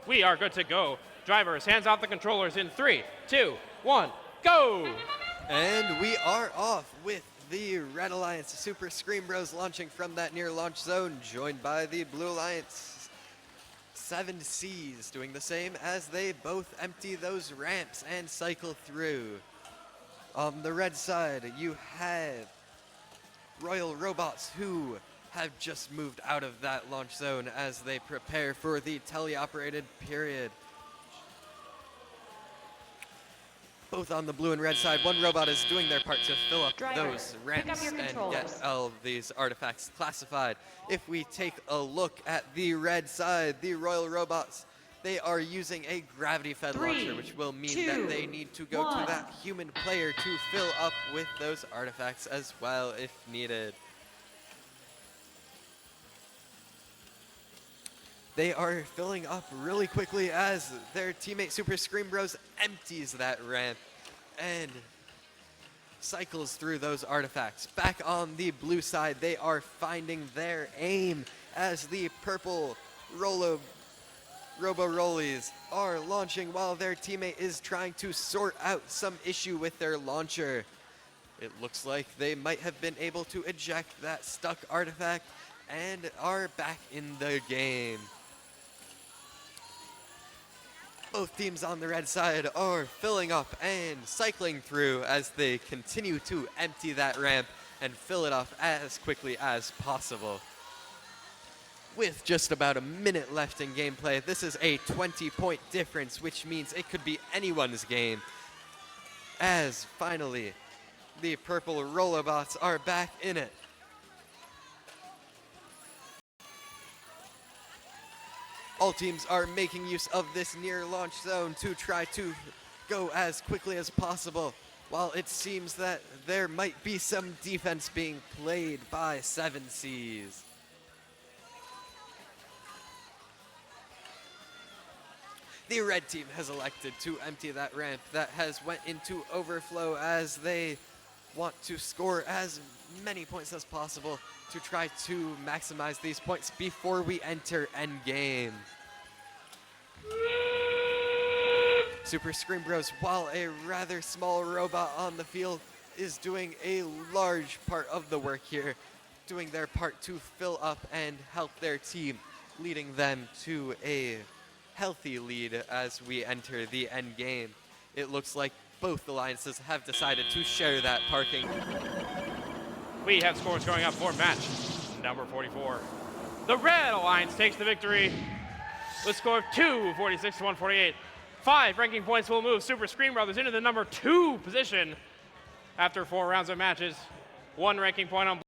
We are good to go. Drivers, hands off the controllers in 3, 2, 1, go! And we are off with the Red Alliance Super Scream Bros launching from that near launch zone, joined by the Blue Alliance 7Cs, doing the same as they both empty those ramps and cycle through. On the red side, you have Royal Robots, who have just moved out of that launch zone as they prepare for the teleoperated period. Both on the blue and red side, one robot is doing their part to fill up those ramps and get all of these artifacts classified. If we take a look at the red side, the Royal Robots, they are using a gravity-fed launcher, which will mean that they need to go to that human player to fill up with those artifacts as well if needed. They are filling up really quickly as their teammate Super Scream Bros empties that ramp and cycles through those artifacts. Back on the blue side, they are finding their aim as the purple Robo-Rollies are launching while their teammate is trying to sort out some issue with their launcher. It looks like they might have been able to eject that stuck artifact and are back in the game. Both teams on the red side are filling up and cycling through as they continue to empty that ramp and fill it up as quickly as possible. With just about a minute left in gameplay, this is a 20-point difference, which means it could be anyone's game. As finally, the purple Rollerbots are back in it. All teams are making use of this near launch zone to try to go as quickly as possible, while it seems that there might be some defense being played by 7Cs. The red team has elected to empty that ramp that has went into overflow as they want to score as many points as possible to try to maximize these points before we enter endgame. Super Scream Bros, while a rather small robot on the field, is doing a large part of the work here, doing their part to fill up and help their team, leading them to a healthy lead as we enter the end game. It looks like both alliances have decided to share that parking. We have scores going up for match number 44. The Red Alliance takes the victory with a score of 246 to 148. 5 ranking points will move Super Scream Brothers into the number 2 position after 4 rounds of matches. 1 ranking point on